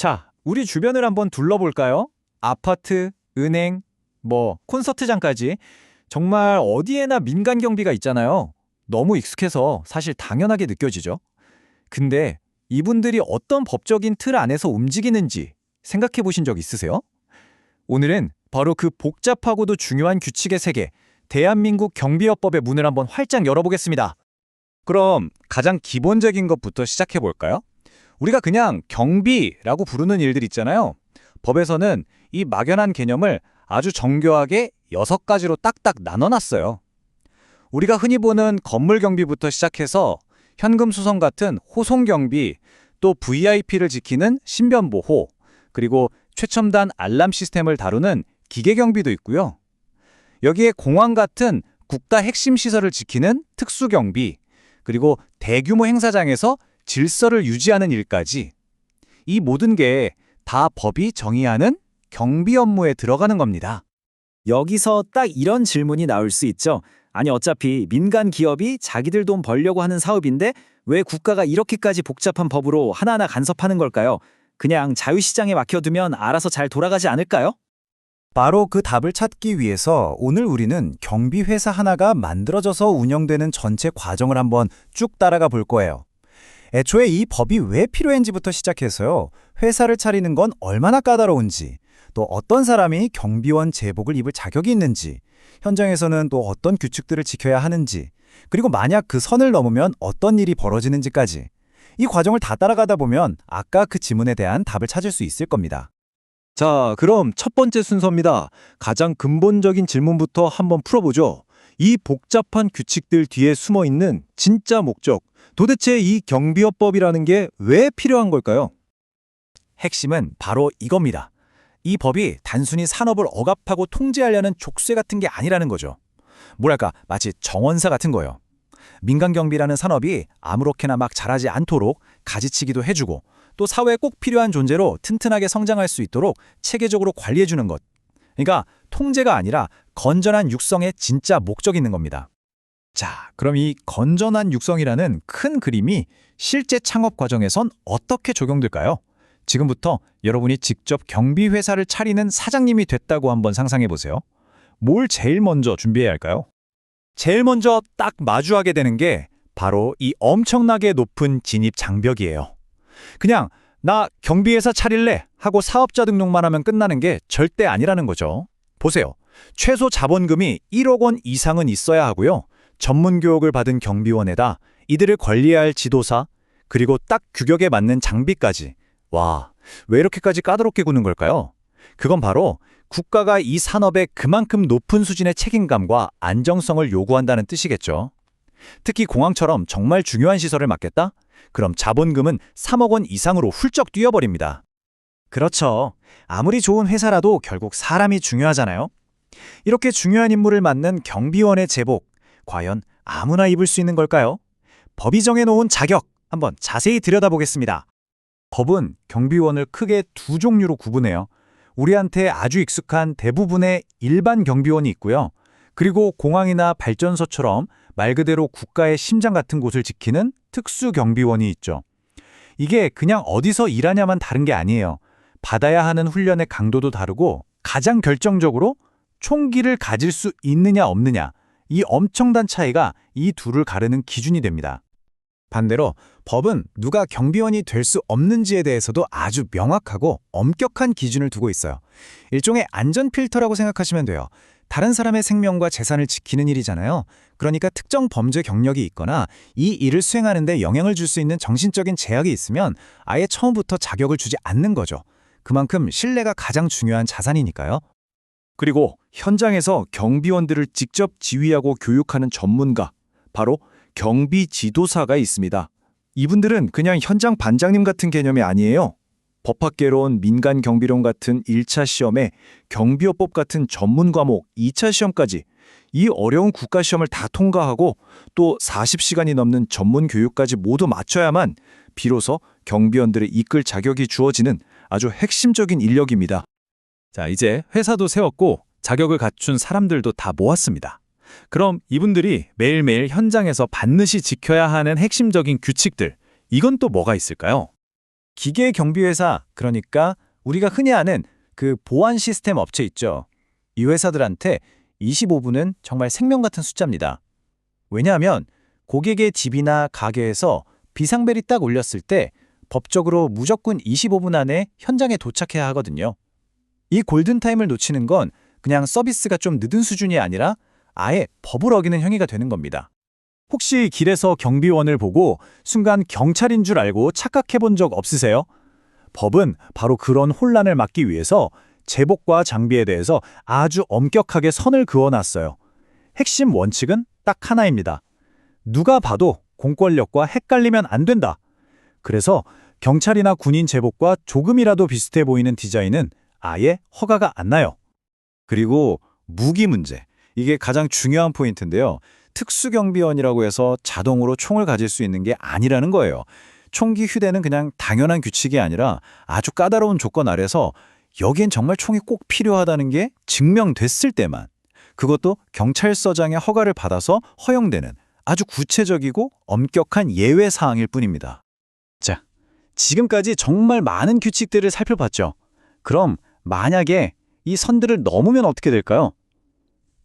자, 우리 주변을 한번 둘러볼까요? 아파트, 은행, 콘서트장까지 정말 어디에나 민간 경비가 있잖아요. 너무 익숙해서 사실 당연하게 느껴지죠. 근데 이분들이 어떤 법적인 틀 안에서 움직이는지 생각해 보신 적 있으세요? 오늘은 바로 그 복잡하고도 중요한 규칙의 세계, 대한민국 경비업법의 문을 한번 활짝 열어보겠습니다. 그럼 가장 기본적인 것부터 시작해 볼까요? 우리가 그냥 경비라고 부르는 일들 있잖아요. 법에서는 이 막연한 개념을 아주 정교하게 6가지로 딱딱 나눠놨어요. 우리가 흔히 보는 건물 경비부터 시작해서 현금 수송 같은 호송 경비, 또 VIP를 지키는 신변 보호, 그리고 최첨단 알람 시스템을 다루는 기계 경비도 있고요. 여기에 공항 같은 국가 핵심 시설을 지키는 특수 경비, 그리고 대규모 행사장에서 질서를 유지하는 일까지, 이 모든 게 다 법이 정의하는 경비 업무에 들어가는 겁니다. 여기서 딱 이런 질문이 나올 수 있죠. 아니 어차피 민간 기업이 자기들 돈 벌려고 하는 사업인데 왜 국가가 이렇게까지 복잡한 법으로 하나하나 간섭하는 걸까요? 그냥 자유시장에 맡겨두면 알아서 잘 돌아가지 않을까요? 바로 그 답을 찾기 위해서 오늘 우리는 경비회사 하나가 만들어져서 운영되는 전체 과정을 한번 쭉 따라가 볼 거예요. 애초에 이 법이 왜 필요한지부터 시작해서요. 회사를 차리는 건 얼마나 까다로운지, 또 어떤 사람이 경비원 제복을 입을 자격이 있는지, 현장에서는 또 어떤 규칙들을 지켜야 하는지, 그리고 만약 그 선을 넘으면 어떤 일이 벌어지는지까지. 이 과정을 다 따라가다 보면 아까 그 지문에 대한 답을 찾을 수 있을 겁니다. 자, 그럼 첫 번째 순서입니다. 가장 근본적인 질문부터 한번 풀어보죠. 이 복잡한 규칙들 뒤에 숨어 있는 진짜 목적, 도대체 이 경비업법이라는 게 왜 필요한 걸까요? 핵심은 바로 이겁니다. 이 법이 단순히 산업을 억압하고 통제하려는 족쇄 같은 게 아니라는 거죠. 뭐랄까, 마치 정원사 같은 거예요. 민간 경비라는 산업이 아무렇게나 막 자라지 않도록 가지치기도 해주고, 또 사회에 꼭 필요한 존재로 튼튼하게 성장할 수 있도록 체계적으로 관리해주는 것. 그러니까 통제가 아니라 건전한 육성의 진짜 목적이 있는 겁니다. 자, 그럼 이 건전한 육성이라는 큰 그림이 실제 창업 과정에선 어떻게 적용될까요? 지금부터 여러분이 직접 경비회사를 차리는 사장님이 됐다고 한번 상상해 보세요. 뭘 제일 먼저 준비해야 할까요? 제일 먼저 딱 마주하게 되는 게 바로 이 엄청나게 높은 진입 장벽이에요. 그냥 나 경비회사 차릴래 하고 사업자 등록만 하면 끝나는 게 절대 아니라는 거죠. 보세요. 최소 자본금이 1억 원 이상은 있어야 하고요. 전문 교육을 받은 경비원에다 이들을 관리해야 할 지도사, 그리고 딱 규격에 맞는 장비까지. 와, 왜 이렇게까지 까다롭게 구는 걸까요? 그건 바로 국가가 이 산업에 그만큼 높은 수준의 책임감과 안정성을 요구한다는 뜻이겠죠. 특히 공항처럼 정말 중요한 시설을 맡겠다? 그럼 자본금은 3억 원 이상으로 훌쩍 뛰어버립니다. 그렇죠. 아무리 좋은 회사라도 결국 사람이 중요하잖아요. 이렇게 중요한 임무를 맡는 경비원의 제복, 과연 아무나 입을 수 있는 걸까요? 법이 정해놓은 자격, 한번 자세히 들여다보겠습니다. 법은 경비원을 크게 두 종류로 구분해요. 우리한테 아주 익숙한 대부분의 일반 경비원이 있고요. 그리고 공항이나 발전소처럼 말 그대로 국가의 심장 같은 곳을 지키는 특수 경비원이 있죠. 이게 그냥 어디서 일하냐만 다른 게 아니에요. 받아야 하는 훈련의 강도도 다르고 가장 결정적으로 총기를 가질 수 있느냐 없느냐, 이 엄청난 차이가 이 둘을 가르는 기준이 됩니다. 반대로 법은 누가 경비원이 될 수 없는지에 대해서도 아주 명확하고 엄격한 기준을 두고 있어요. 일종의 안전 필터라고 생각하시면 돼요. 다른 사람의 생명과 재산을 지키는 일이잖아요. 그러니까 특정 범죄 경력이 있거나 이 일을 수행하는 데 영향을 줄 수 있는 정신적인 제약이 있으면 아예 처음부터 자격을 주지 않는 거죠. 그만큼 신뢰가 가장 중요한 자산이니까요. 그리고 현장에서 경비원들을 직접 지휘하고 교육하는 전문가, 바로 경비 지도사가 있습니다. 이분들은 그냥 현장 반장님 같은 개념이 아니에요. 법학개론, 민간 경비론 같은 1차 시험에 경비업법 같은 전문 과목 2차 시험까지 이 어려운 국가시험을 다 통과하고 또 40시간이 넘는 전문 교육까지 모두 마쳐야만 비로소 경비원들을 이끌 자격이 주어지는 아주 핵심적인 인력입니다. 자, 이제 회사도 세웠고 자격을 갖춘 사람들도 다 모았습니다. 그럼 이분들이 매일매일 현장에서 반드시 지켜야 하는 핵심적인 규칙들, 이건 또 뭐가 있을까요? 기계 경비회사, 그러니까 우리가 흔히 아는 그 보안 시스템 업체 있죠. 이 회사들한테 25분은 정말 생명 같은 숫자입니다. 왜냐하면 고객의 집이나 가게에서 비상벨이 딱 울렸을 때 법적으로 무조건 25분 안에 현장에 도착해야 하거든요. 이 골든타임을 놓치는 건 그냥 서비스가 좀 늦은 수준이 아니라 아예 법을 어기는 행위가 되는 겁니다. 혹시 길에서 경비원을 보고 순간 경찰인 줄 알고 착각해 본 적 없으세요? 법은 바로 그런 혼란을 막기 위해서 제복과 장비에 대해서 아주 엄격하게 선을 그어놨어요. 핵심 원칙은 딱 하나입니다. 누가 봐도 공권력과 헷갈리면 안 된다. 그래서 경찰이나 군인 제복과 조금이라도 비슷해 보이는 디자인은 아예 허가가 안 나요. 그리고 무기 문제. 이게 가장 중요한 포인트인데요. 특수경비원이라고 해서 자동으로 총을 가질 수 있는 게 아니라는 거예요. 총기 휴대는 그냥 당연한 규칙이 아니라 아주 까다로운 조건 아래서 여기엔 정말 총이 꼭 필요하다는 게 증명됐을 때만, 그것도 경찰서장의 허가를 받아서 허용되는 아주 구체적이고 엄격한 예외 사항일 뿐입니다. 자, 지금까지 정말 많은 규칙들을 살펴봤죠. 그럼 만약에 이 선들을 넘으면 어떻게 될까요?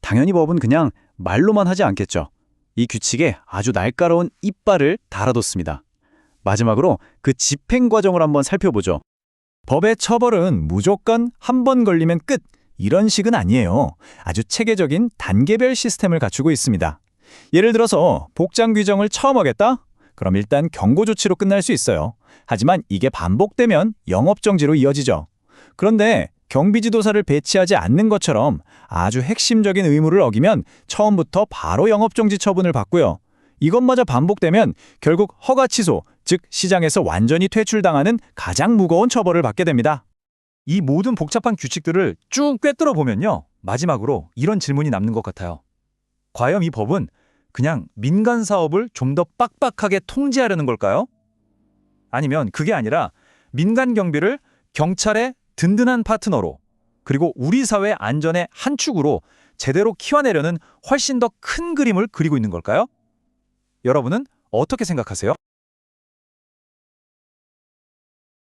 당연히 법은 그냥 말로만 하지 않겠죠. 이 규칙에 아주 날카로운 이빨을 달아뒀습니다. 마지막으로 그 집행 과정을 한번 살펴보죠. 법의 처벌은 무조건 한 번 걸리면 끝, 이런 식은 아니에요. 아주 체계적인 단계별 시스템을 갖추고 있습니다. 예를 들어서 복장 규정을 처음 어겼다? 그럼 일단 경고 조치로 끝날 수 있어요. 하지만 이게 반복되면 영업정지로 이어지죠. 그런데 경비지도사를 배치하지 않는 것처럼 아주 핵심적인 의무를 어기면 처음부터 바로 영업정지 처분을 받고요. 이것마저 반복되면 결국 허가 취소, 즉 시장에서 완전히 퇴출당하는 가장 무거운 처벌을 받게 됩니다. 이 모든 복잡한 규칙들을 쭉 꿰뚫어 보면요, 마지막으로 이런 질문이 남는 것 같아요. 과연 이 법은 그냥 민간 사업을 좀 더 빡빡하게 통제하려는 걸까요? 아니면 그게 아니라 민간 경비를 경찰의 든든한 파트너로, 그리고 우리 사회 안전의 한 축으로 제대로 키워내려는 훨씬 더 큰 그림을 그리고 있는 걸까요? 여러분은 어떻게 생각하세요?